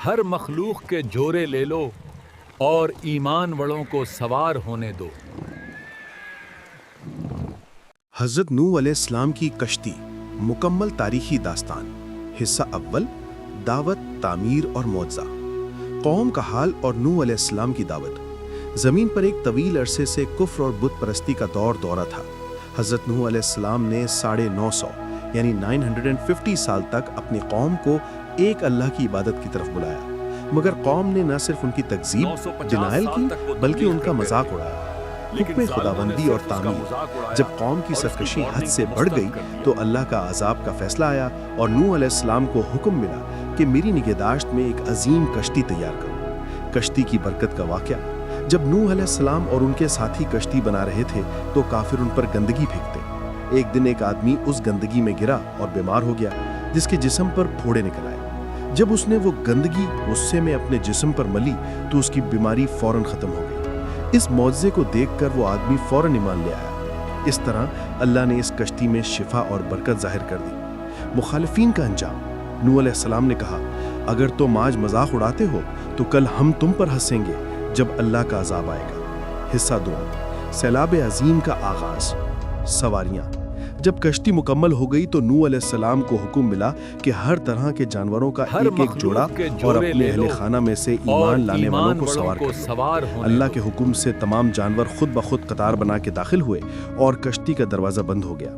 ہر مخلوق کے جورے لے لو اور ایمان والوں کو سوار ہونے دو۔ حضرت نوح علیہ السلام کی کشتی مکمل تاریخی داستان۔ حصہ اول، دعوت، تعمیر اور معجزہ۔ قوم کا حال اور نوح علیہ السلام کی دعوت۔ زمین پر ایک طویل عرصے سے کفر اور بت پرستی کا دورہ تھا۔ حضرت نوح علیہ السلام نے 950 یعنی 950 سال تک اپنی قوم کو ایک اللہ کی عبادت کی طرف بلایا، مگر قوم نے نہ صرف ان کی تکذیب، ڈینائل کی، بلکہ ان کا مذاق اڑایا۔ حکم خداوندی اور تعمیر۔ جب قوم کی سرکشی حد سے بڑھ گئی تو اللہ کا عذاب کا فیصلہ آیا اور نوح علیہ السلام کو حکم ملا کہ میری نگہداشت میں ایک عظیم کشتی تیار کرو۔ کشتی کی برکت کا واقعہ۔ جب نوح علیہ السلام اور ان کے ساتھی کشتی بنا رہے تھے تو کافر ان پر گندگی پھینکتے۔ ایک دن ایک آدمی اس گندگی میں گرا اور بیمار ہو گیا، جس کے جسم پر پھوڑے نکل آئے۔ جب اس نے وہ گندگی غصے میں اپنے جسم پر ملی تو اس کی بیماری فوراً ختم ہو گئی۔ اس معجزے کو دیکھ کر وہ آدمی فوراً ایمان لے آیا۔ اس طرح اللہ نے اس کشتی میں شفا اور برکت ظاہر کر دی۔ مخالفین کا انجام۔ نوح علیہ السلام نے کہا، اگر تم آج مذاق اڑاتے ہو تو کل ہم تم پر ہنسیں گے جب اللہ کا عذاب آئے گا۔ حصہ دوم، سیلاب عظیم کا آغاز۔ سواریاں۔ جب کشتی مکمل ہو گئی تو نوح علیہ السلام کو حکم ملا کہ ہر طرح کے جانوروں کا ایک ایک جوڑا اور اپنے اہل خانہ میں سے ایمان لانے والوں کو سوار کرو۔ اللہ کے حکم سے تمام جانور خود بخود قطار بنا کے داخل ہوئے اور کشتی کا دروازہ بند ہو گیا۔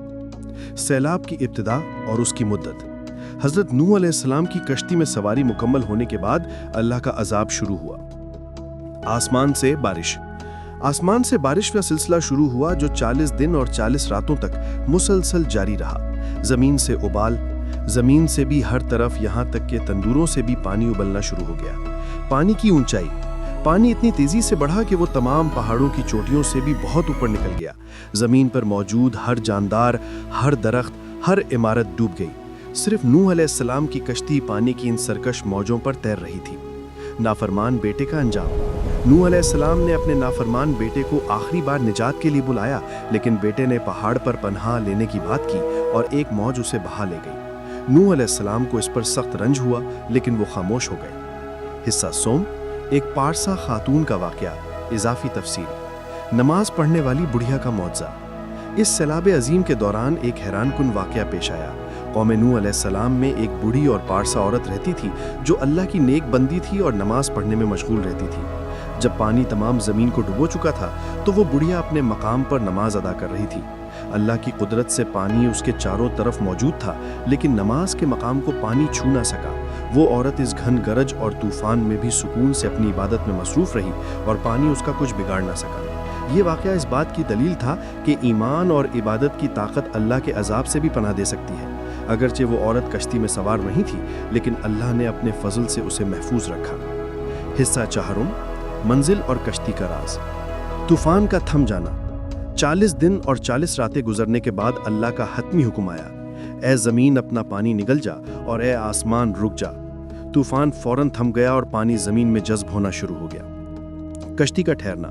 سیلاب کی ابتدا اور اس کی مدت۔ حضرت نوح علیہ السلام کی کشتی میں سواری مکمل ہونے کے بعد اللہ کا عذاب شروع ہوا۔ آسمان سے بارش۔ آسمان سے بارش کا سلسلہ شروع ہوا جو 40 دن اور 40 راتوں تک مسلسل جاری رہا۔ زمین سے ابال، زمین سے بھی ہر طرف، یہاں تک کہ تندوروں سے بھی پانی ابلنا شروع ہو گیا۔ پانی کی اونچائی۔ پانی اتنی تیزی سے بڑھا کہ وہ تمام پہاڑوں کی چوٹیوں سے بھی بہت اوپر نکل گیا۔ زمین پر موجود ہر جاندار، ہر درخت، ہر عمارت ڈوب گئی۔ صرف نوح علیہ السلام کی کشتی پانی کی ان سرکش موجوں پر تیر رہی تھی۔ نافرمان بیٹے کا انجام۔ نوح علیہ السلام نے اپنے نافرمان بیٹے کو آخری بار نجات کے لیے بلایا، لیکن بیٹے نے پہاڑ پر پناہ لینے کی بات کی اور ایک موج اسے بہا لے گئی۔ نوح علیہ السلام کو اس پر سخت رنج ہوا، لیکن وہ خاموش ہو گئے۔ حصہ سوم، ایک پارسا خاتون کا واقعہ۔ اضافی تفصیل۔ نماز پڑھنے والی بڑھیا کا معجزہ۔ اس سیلاب عظیم کے دوران ایک حیران کن واقعہ پیش آیا۔ قوم نوح علیہ السلام میں ایک بوڑھی اور پارسا عورت رہتی تھی جو اللہ کی نیک بندی تھی اور نماز پڑھنے میں مشغول رہتی تھی۔ جب پانی تمام زمین کو ڈبو چکا تھا تو وہ بڑھیا اپنے مقام پر نماز ادا کر رہی تھی۔ اللہ کی قدرت سے پانی اس کے چاروں طرف موجود تھا، لیکن نماز کے مقام کو پانی چھو نہ سکا۔ وہ عورت اس گھن گرج اور طوفان میں بھی سکون سے اپنی عبادت میں مصروف رہی اور پانی اس کا کچھ بگاڑ نہ سکا۔ یہ واقعہ اس بات کی دلیل تھا کہ ایمان اور عبادت کی طاقت اللہ کے عذاب سے بھی پناہ دے سکتی ہے۔ اگرچہ وہ عورت کشتی میں سوار نہیں تھی، لیکن اللہ نے اپنے فضل سے اسے محفوظ رکھا۔ حصہ چہارم، منزل اور کشتی کا راز۔ طوفان کا تھم جانا۔ 40 دن اور 40 راتیں گزرنے کے بعد اللہ کا حتمی حکم آیا، اے زمین اپنا پانی نگل جا اور اے آسمان رک جا۔ طوفان فوراً تھم گیا اور پانی زمین میں جذب ہونا شروع ہو گیا۔ کشتی کا ٹھہرنا۔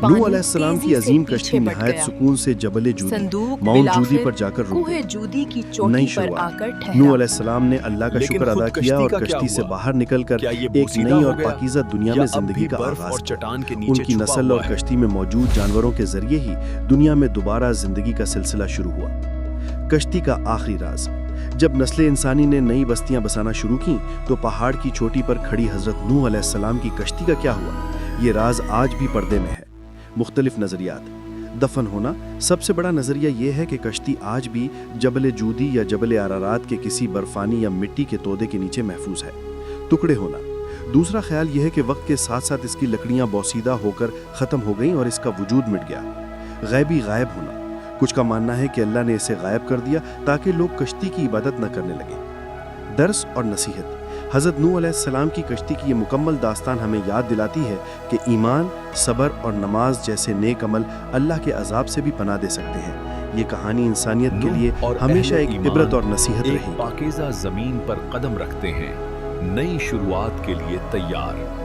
نوح علیہ السلام کی عظیم کشتی نہایت سکون سے جبل جودی، ماؤنٹ جودی پر جا کر رک گئی۔ نئی شروعات۔ نوح علیہ السلام نے اللہ کا شکر ادا کیا اور کشتی سے باہر نکل کر ایک نئی اور پاکیزہ دنیا میں زندگی کا آغاز کیا۔ ان کی نسل اور کشتی میں موجود جانوروں کے ذریعے ہی دنیا میں دوبارہ زندگی کا سلسلہ شروع ہوا۔ کشتی کا آخری راز۔ جب نسل انسانی نے نئی بستیاں بسانا شروع کی تو پہاڑ کی چوٹی پر کھڑی حضرت نوح علیہ السلام کی کشتی کا کیا ہوا؟ یہ راز آج بھی پردے میں ہے۔ مختلف نظریات۔ دفن ہونا۔ سب سے بڑا نظریہ یہ ہے کہ کشتی آج بھی جبل جودی یا جبل ارارات کے کسی برفانی یا مٹی کے تودے کے نیچے محفوظ ہے۔ ٹکڑے ہونا۔ دوسرا خیال یہ ہے کہ وقت کے ساتھ ساتھ اس کی لکڑیاں بوسیدہ ہو کر ختم ہو گئیں اور اس کا وجود مٹ گیا۔ غیبی غائب ہونا۔ کچھ کا ماننا ہے کہ اللہ نے اسے غائب کر دیا تاکہ لوگ کشتی کی عبادت نہ کرنے لگیں۔ درس اور نصیحت۔ حضرت نوح علیہ السلام کی کشتی کی یہ مکمل داستان ہمیں یاد دلاتی ہے کہ ایمان، صبر اور نماز جیسے نیک عمل اللہ کے عذاب سے بھی پناہ دے سکتے ہیں۔ یہ کہانی انسانیت کے لیے ہمیشہ ایک عبرت اور نصیحت رہی۔ پاکیزہ زمین پر قدم رکھتے ہیں، نئی شروعات کے لیے تیار۔